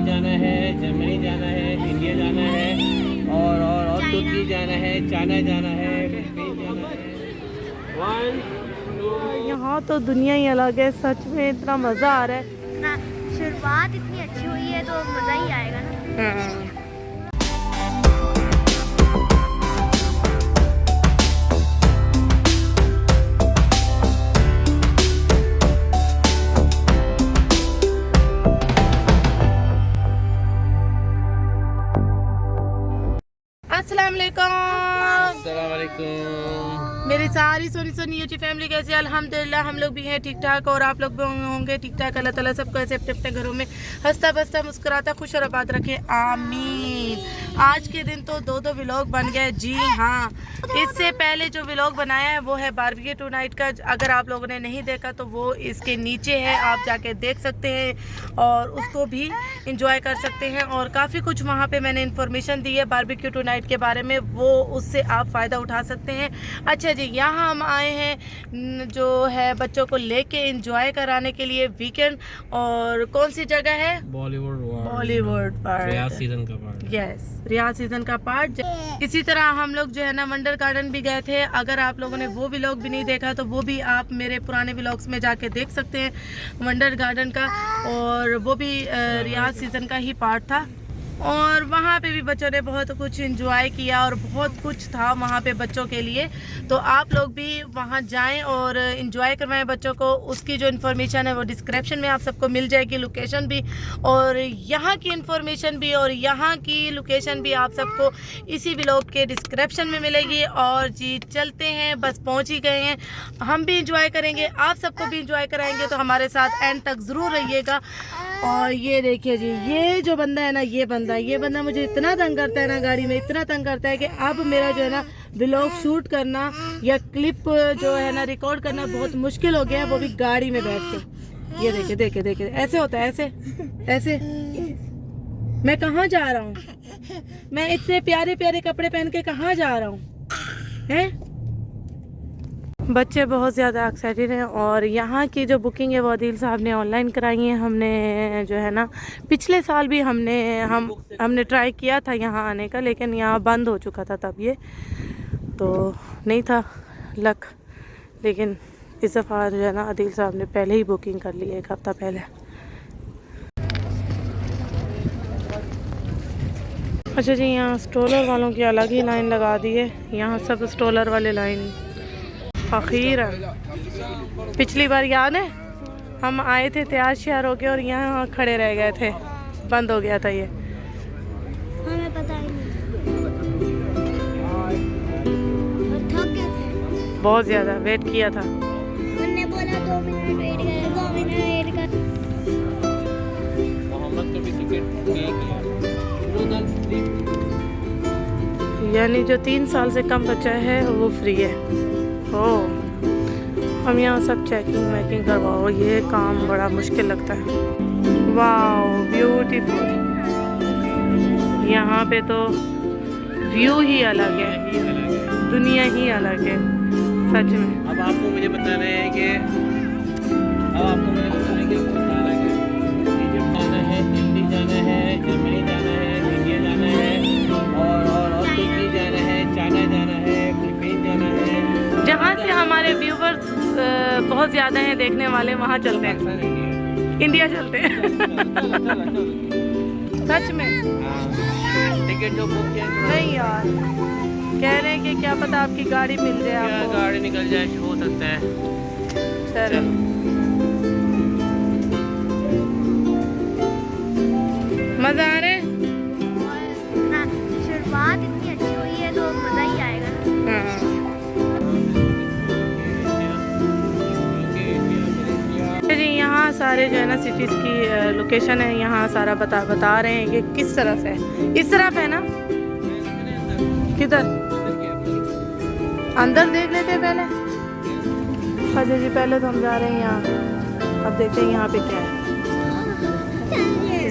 जाना है, जर्मनी जाना है, इंडिया जाना है और तुर्की जाना है, चाइना जाना है, फिलीपीन जाना है। यहाँ तो दुनिया ही अलग है, सच में इतना मज़ा आ रहा है ना। शुरुआत इतनी अच्छी हुई है तो मज़ा ही आएगा ना। अस्सलाम वालेकुम। मेरी सारी सोनी सोनी यूट्यूब फैमिली कैसे? अल्हम्दुलिल्लाह हम लोग भी हैं ठीक ठाक और आप लोग भी होंगे ठीक ठाक। अल्लाह ताला सबको ऐसे अपने अपने घरों में हंसता बसता मुस्कुराता खुश और आबाद रखे, आमीन। आज के दिन तो दो व्लॉग बन गए। जी हाँ, इससे पहले जो व्लॉग बनाया है वो है बारबेक्यू टू नाइट का। अगर आप लोगों ने नहीं देखा तो वो इसके नीचे है, आप जाके देख सकते हैं और उसको भी इंजॉय कर सकते हैं। और काफ़ी कुछ वहाँ पे मैंने इन्फॉर्मेशन दी है बारबेक्यू टू नाइट के बारे में, वो उससे आप फ़ायदा उठा सकते हैं। अच्छा जी, यहाँ हम आए हैं जो है बच्चों को लेके एंजॉय कराने के लिए वीकेंड। और कौन सी जगह है? बॉलीवुड पार्क, रियाज सीजन का पार्ट। यस, रियाज सीजन का पार्ट। इसी तरह हम लोग जो है ना वंडर गार्डन भी गए थे। अगर आप लोगों ने वो व्लॉग भी नहीं देखा तो वो भी आप मेरे पुराने व्लॉग्स में जाके देख सकते हैं, वंडर गार्डन का। और वो भी रियाज सीजन का ही पार्ट था। और वहाँ पे भी बच्चों ने बहुत कुछ एंजॉय किया और बहुत कुछ था वहाँ पे बच्चों के लिए। तो आप लोग भी वहाँ जाएं और एंजॉय करवाएं बच्चों को। उसकी जो इन्फॉर्मेशन है वो डिस्क्रिप्शन में आप सबको मिल जाएगी, लोकेशन भी और यहाँ की इन्फॉर्मेशन भी और यहाँ की लोकेशन भी आप सबको इसी व्लॉग के डिस्क्रिप्शन में मिलेगी। और जी चलते हैं, बस पहुँच ही गए हैं। हम भी इंजॉय करेंगे, आप सबको भी इंजॉय कराएंगे, तो हमारे साथ एंड तक ज़रूर रहिएगा। और ये देखिए जी, ये जो बंदा है ना, ये बंदा मुझे इतना तंग करता है ना, गाड़ी में इतना तंग करता है कि अब मेरा जो है ना व्लॉग शूट करना या क्लिप जो है ना रिकॉर्ड करना बहुत मुश्किल हो गया है, वो भी गाड़ी में बैठ के। ये देखिए देखिए देखिए, ऐसे होता है, ऐसे ऐसे। मैं कहाँ जा रहा हूँ? मैं इतने प्यारे प्यारे कपड़े पहन के कहाँ जा रहा हूँ? हैं? बच्चे बहुत ज़्यादा एक्साइटेड हैं। और यहाँ की जो बुकिंग है वो आदिल साहब ने ऑनलाइन कराई है। हमने जो है ना पिछले साल भी हमने ट्राई किया था यहाँ आने का, लेकिन यहाँ बंद हो चुका था तब, ये तो नहीं था लक। लेकिन इस दफ़ा जो है ना आदिल साहब ने पहले ही बुकिंग कर ली है, 1 हफ़्ता पहले। अच्छा जी, यहाँ स्ट्रोलर वालों की अलग ही लाइन लगा दी है। यहाँ सब स्ट्रोलर वाले लाइन आखिर है। पिछली बार याद है हम आए थे तैयार श्यार होके और यहाँ खड़े रह गए थे, बंद हो गया था ये। हमें पता ही नहीं, थक गए थे, बहुत ज़्यादा वेट किया था। उन्होंने बोला 2 मिनट वेट करें, 2 मिनट वेट कर। मोहम्मद को भी टिकट नहीं किया। यानी जो 3 साल से कम बच्चा है वो फ्री है। ओह, हम यहाँ सब चेकिंग वेकिंग करवाओ, ये काम बड़ा मुश्किल लगता है। वाओ ब्यूटीफुल, यहाँ पे तो व्यू ही अलग है, दुनिया ही अलग है सच में। अब आपको मुझे बताना है कि इजिप्ट जाना है, दिल्ली जाना है, जर्मनी जाना है, इंडिया जाना है और तुर्की जाना है, चाइना जाना है, फिलीपीन जाना है। जहाँ से हमारे व्यूवर्स बहुत ज़्यादा हैं देखने वाले, वहाँ चलते हैं, इंडिया चलते हैं। सच में टिकट जो बुक किया नहीं यार, कह रहे हैं कि क्या पता आपकी गाड़ी मिल जाए आपको। गाड़ी निकल जाए, हो सकता है। चलो मज़ा आ रहा है ना। शुरुआत इतनी अच्छी हुई है तो मज़ा ही आएगा ना। जी यहाँ सारे जो है ना सिटीज़ की लोकेशन है, यहाँ सारा बता रहे हैं कि किस तरफ है। इस तरफ है ना, किधर? अंदर देख लेते हैं पहले। अच्छा जी, पहले तो हम जा रहे हैं यहाँ, अब देखते हैं यहाँ पे क्या है।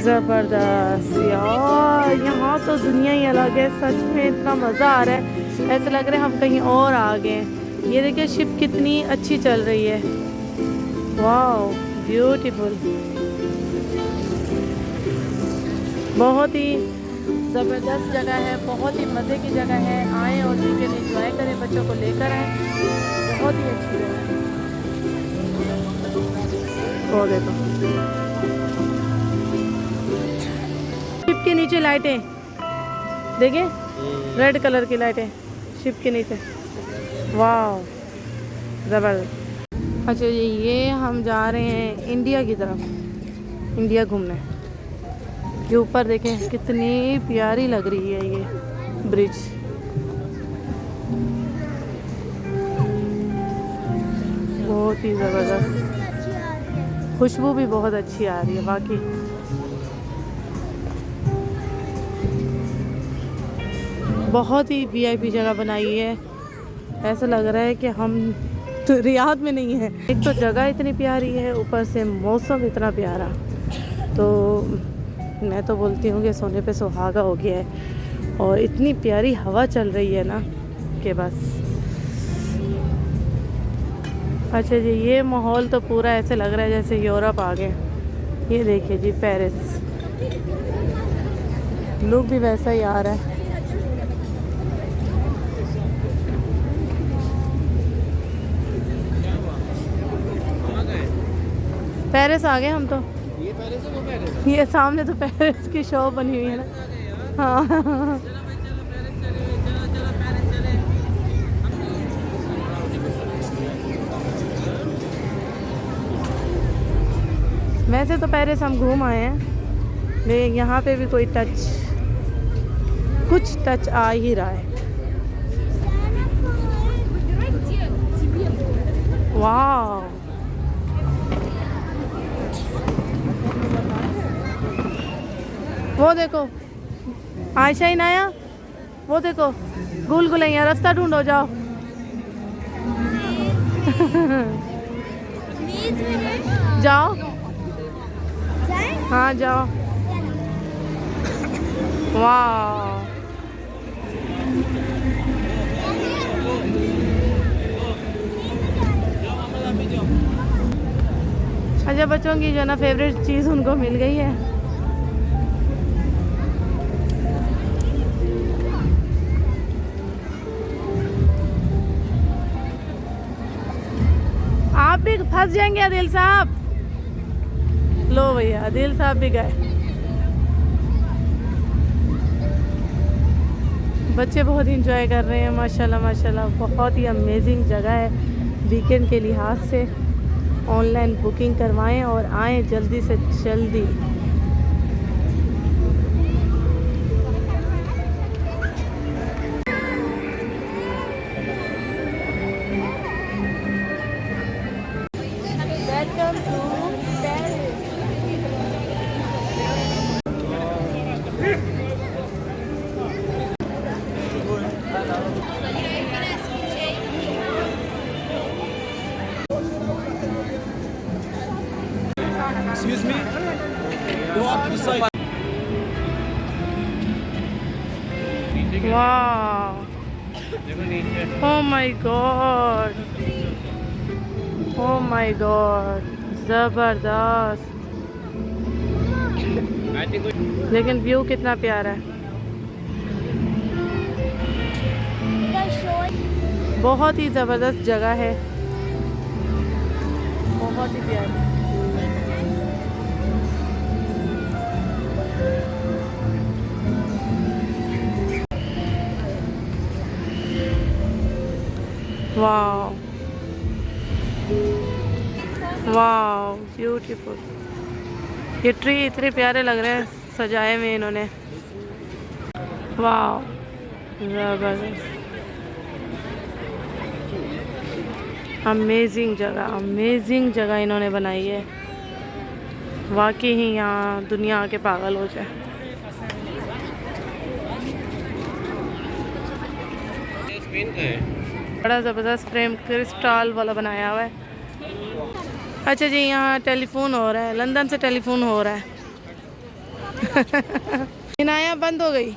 ज़बरदस्त यार, यहाँ तो दुनिया ही अलग है सच में, इतना मज़ा आ रहा है, ऐसा लग रहा है हम कहीं और आ गए। ये देखिए शिप कितनी अच्छी चल रही है, वाओ ब्यूटीफुल। बहुत ही ज़बरदस्त जगह है, बहुत ही मज़े की जगह है। आएँ और वीकेंड एंजॉय करें, बच्चों को लेकर आएँ, बहुत ही अच्छी जगह है। वो देखो शिप के नीचे लाइटें, देखें रेड कलर की लाइटें शिप के नीचे, वाह ज़बरदस्त। अच्छा जी, ये हम जा रहे हैं इंडिया की तरफ, इंडिया घूमने। ये ऊपर देखें कितनी प्यारी लग रही है ये ब्रिज। बहुत ही ज़बरदस्त, खुशबू भी बहुत अच्छी आ रही है वाकई। बहुत ही वीआईपी जगह बनाई है, ऐसा लग रहा है कि हम तो रियाद में नहीं है। एक तो जगह इतनी प्यारी है, ऊपर से मौसम इतना प्यारा, तो मैं तो बोलती हूँ कि सोने पे सुहागा हो गया है। और इतनी प्यारी हवा चल रही है ना कि बस। अच्छा जी, ये माहौल तो पूरा ऐसे लग रहा है जैसे यूरोप आ गए। ये देखिए जी पेरिस, लुक भी वैसा ही आ रहा है। पेरिस आ गए हम तो। ये पेरिस है, वो पेरिस है। ये सामने तो पेरिस की शॉप बनी हुई है ना। हाँ वैसे तो पेरिस हम घूम आए हैं, लेकिन यहाँ पे भी कोई कुछ टच आ ही रहा है। वाह, वो देखो आयशा ही नाया, वो देखो गुल गुलैया, रास्ता ढूंढो जाओ। जाओ, हाँ जाओ। वाह, अच्छा बच्चों की जो ना फेवरेट चीज़ उनको मिल गई है। आप भी फंस जाएंगे आदिल साहब। लो भैया, आदिल साहब भी गए। बच्चे बहुत इंजॉय कर रहे हैं माशाल्लाह माशाल्लाह। बहुत ही अमेजिंग जगह है, वीकेंड के लिहाज से। ऑनलाइन बुकिंग करवाएं और आएँ जल्दी से जल्दी। Welcome to Excuse me? Go up to the side. वाह, देखो नीचे। Oh my God, oh my God, ज़बरदस्त। I think we- लेकिन व्यू कितना प्यारा है, बहुत ही ज़बरदस्त जगह है, बहुत ही प्यारी। वाह वाह, ब्यूटीफुल। ये ट्री इतने प्यारे लग रहे हैं सजाए हुए इन्होंने। वाह, ज़बरदस्त, अमेजिंग जगह इन्होंने बनाई है। वाकई ही यहाँ दुनिया आके पागल हो जाए। ये स्पेन का है। बड़ा ज़बरदस्त फ्रेम क्रिस्टल वाला बनाया हुआ है। अच्छा जी, यहाँ टेलीफोन हो रहा है, लंदन से टेलीफोन हो रहा है। इनाया बंद हो गई,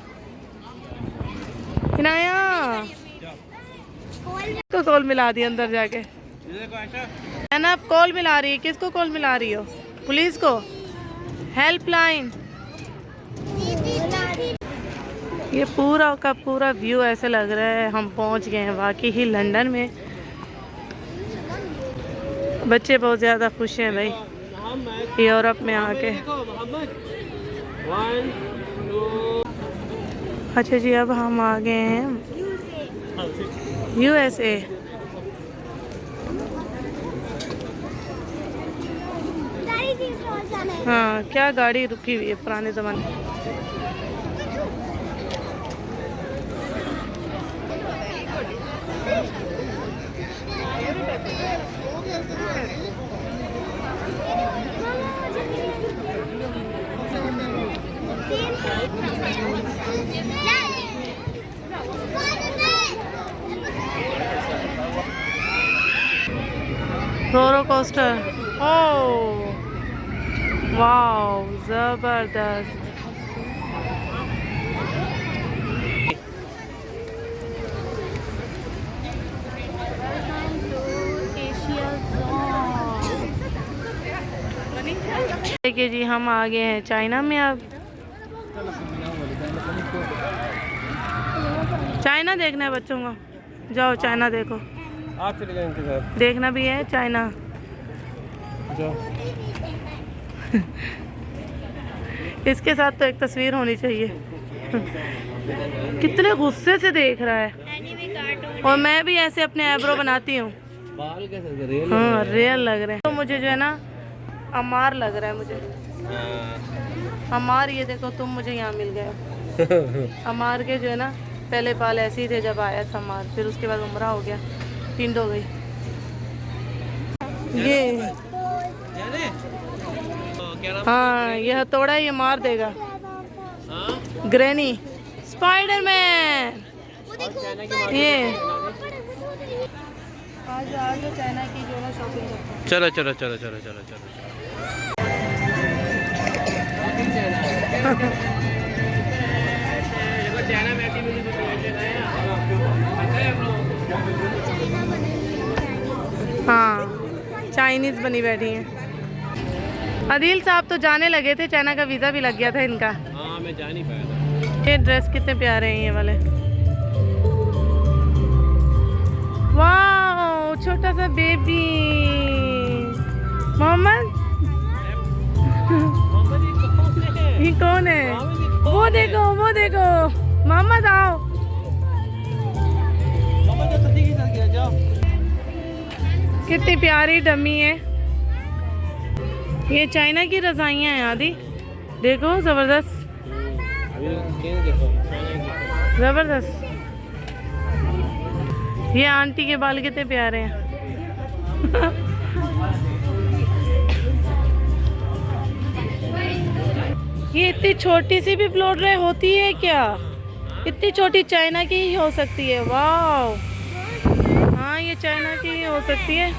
इनाया को कॉल मिला दी अंदर जाके। है ना, कॉल मिला रही है। किसको कॉल मिला रही हो? पुलिस को? हेल्पलाइन? ये पूरा का पूरा व्यू ऐसे लग रहा है हम पहुंच गए हैं वाकई ही लंदन में। बच्चे बहुत ज़्यादा खुश हैं भाई यूरोप में आके। अच्छा जी, अब हम आ गए हैं USA। हाँ, क्या गाड़ी रुकी हुई है पुराने ज़माने। रोलर कोस्टर, ओह वाओ, जबरदस्त। देखिए जी, हम आ गए हैं चाइना में। अब चाइना देखना है बच्चों को, जाओ चाइना देखो। आप चले जाएंगे घर, देखना भी है चाइना। जाओ। इसके साथ तो एक तस्वीर होनी चाहिए। कितने गुस्से से देख रहा है। और मैं भी ऐसे अपने आईब्रो बनाती हूँ। बाल कैसे रियल? हाँ, रियल लग रहे हैं। तो मुझे जो है ना अमार लग रहा है मुझे। अमार, ये देखो तुम मुझे यहाँ मिल गए। अमार के जो है ना पहले बाल ऐसे ही थे जब आया था अमार, फिर उसके बाद उम्र हो गया, टिंड हो गई। ये हाँ, यह थोड़ा ही मार देगा। Granny, Spiderman. ये आज चाइना की जो है शॉपिंग करते हैं। चलो चलो चलो चलो चलो चलो। चाइना में ऐसी मिली हाँ, चाइनीज बनी बैठी हैं। अदील साहब तो जाने लगे थे, चाइना का वीज़ा भी लग गया था इनका। हाँ, मैं जा नहीं पाया था। ये ड्रेस कितने प्यारे हैं ये वाले। वाह, छोटा सा बेबी। मोहम्मद, ये कौन है? वो देखो, वो देखो। मोहम्मद आओ। कितनी प्यारी डमी है। ये चाइना की रजाइयाँ हैं आदि, देखो जबरदस्त जबरदस्त। ये आंटी के बाल कितने प्यारे हैं। ये इतनी छोटी सी भी ब्लो ड्राई होती है क्या? इतनी छोटी चाइना की ही हो सकती है। वाह, हाँ ये चाइना की ही हो सकती है।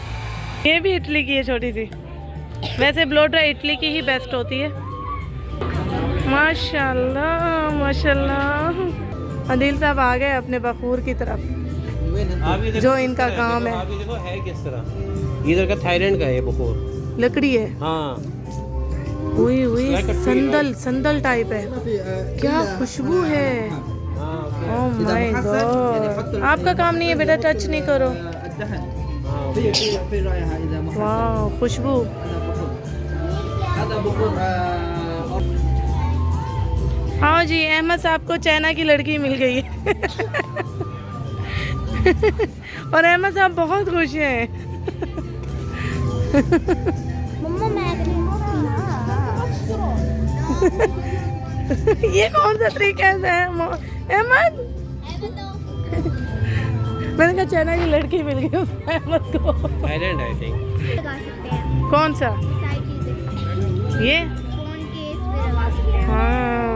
ये भी इटली की है छोटी सी। वैसे ब्लो ड्राई इटली की ही बेस्ट होती है। माशाल्लाह माशाल्लाह। अदील साहब आ गए अपने बखूर की तरफ, जो इनका काम है। अभी देखो है किस तरह। इधर का थाईलैंड का है बखूर, लकड़ी है। हाँ, हुई हुई संदल संदल टाइप है। क्या खुशबू है। Oh my God. आपका काम नहीं है बेटा, टच नहीं करो। वाह, खुशबू। हाँ जी, अहमद साहब को चाइना की लड़की मिल गई है। और अहमद साहब बहुत खुश हैं। ये कौन सा तरीका है अहमद? मैंने कहा चाइना की लड़की मिल गई अहमद को। Thailand I think. लगा सकते हैं कौन सा? सारी चीजें ये फोन केस पे लगा सकते हैं। हाँ,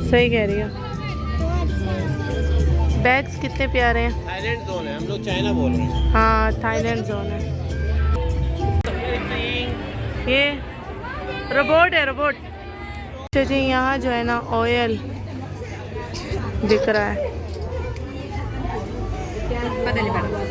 सही कह रही हो। बैग्स कितने प्यारे हैं। थाईलैंड जोन है, हम लोग चाइना बोल रहे हैं। हाँ, थाईलैंड जोन है। ये रोबोट है, रोबोट। अच्छा जी, यहाँ जो है ना ऑयल दिख रहा है।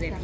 zait.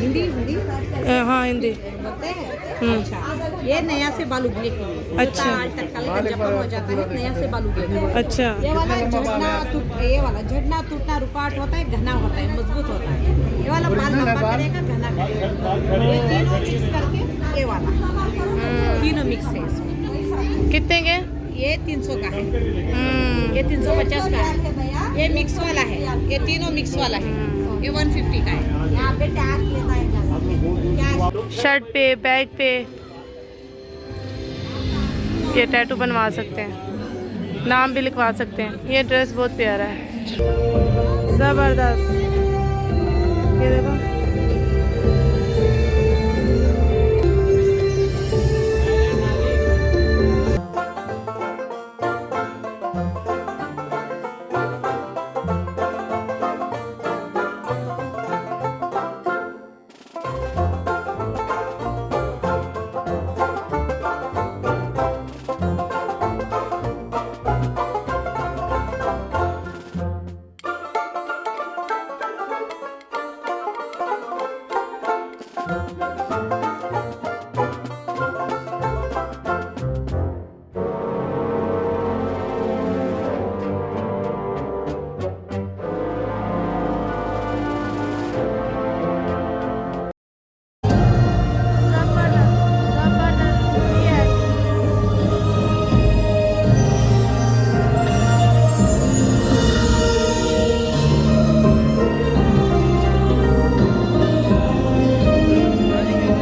Hindi. हाँ, हिंदी। होते हैं। अच्छा, ये नया से बालू गिले के लिए। अच्छा। तत्काल का जखम हो जाता है, नया से बालू गिले। अच्छा। ये वाला झड़ना टूटना रुकावट होता है, घना होता है, मजबूत होता है। ये वाला बाल लंबा करेगा, घना करेगा। ये तीनों मिक्स करके ये वाला तीनों मिक्स है इसमें। कितने के? ये 300 का है, ये 350 का है, ये मिक्स वाला है, ये तीनों मिक्स वाला है, ये 150 का है। यहाँ पे टैक्स लेता है। शर्ट पे, बैग पे ये टैटू बनवा सकते हैं, नाम भी लिखवा सकते हैं। ये ड्रेस बहुत प्यारा है, ज़बरदस्त। ये देखो,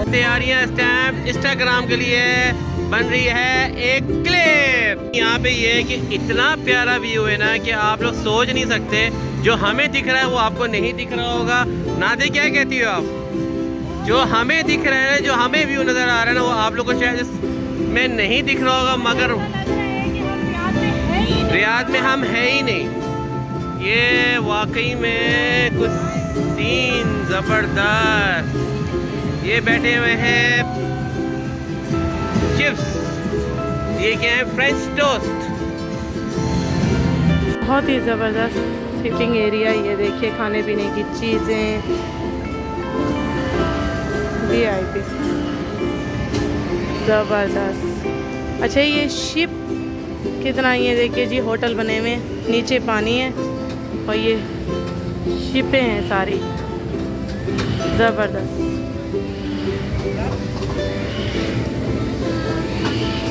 तैयारियां स्टैम्प इंस्टाग्राम के लिए बन रही है एक क्लिप। यहाँ पे ये है कि इतना प्यारा व्यू है ना कि आप लोग सोच नहीं सकते। जो हमें दिख रहा है वो आपको नहीं दिख रहा होगा। नादे क्या कहती हो आप? जो हमें दिख रहा है, जो हमें व्यू नज़र आ रहा है ना, वो आप लोग को शायद में नहीं दिख रहा होगा, मगर रियाद में हम है ही नहीं। ये वाकई में कुछ सीन ज़बरदस्त। ये बैठे हुए हैं चिप्स, ये क्या है, फ्रेंच टोस्ट। बहुत ही ज़बरदस्त सिटिंग एरिया। ये देखिए, खाने पीने की चीज़ें, VIP, ज़बरदस्त। अच्छा, ये शिप कितना, ये देखिए जी, होटल बने हुए, नीचे पानी है और ये शिपें हैं सारी, ज़बरदस्त।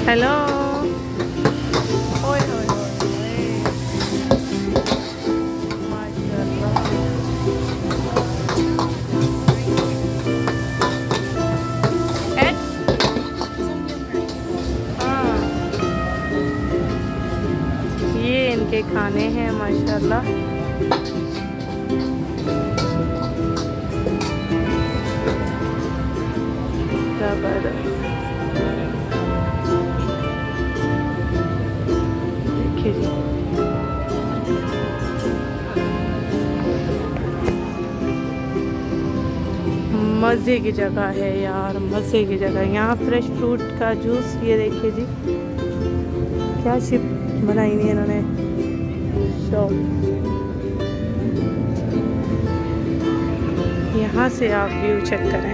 हेलो, ओए ओए ओए, माशाल्लाह। हाँ, ये इनके खाने हैं माशाल्लाह। ज़बरदस्त। मज़े की जगह है यार, मज़े की जगह। यहाँ फ्रेश फ्रूट का जूस, ये देखिए जी, क्या शिप बनाई हुई है इन्होंने, शॉप। यहाँ से आप व्यू चेक करें।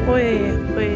ओए ओए,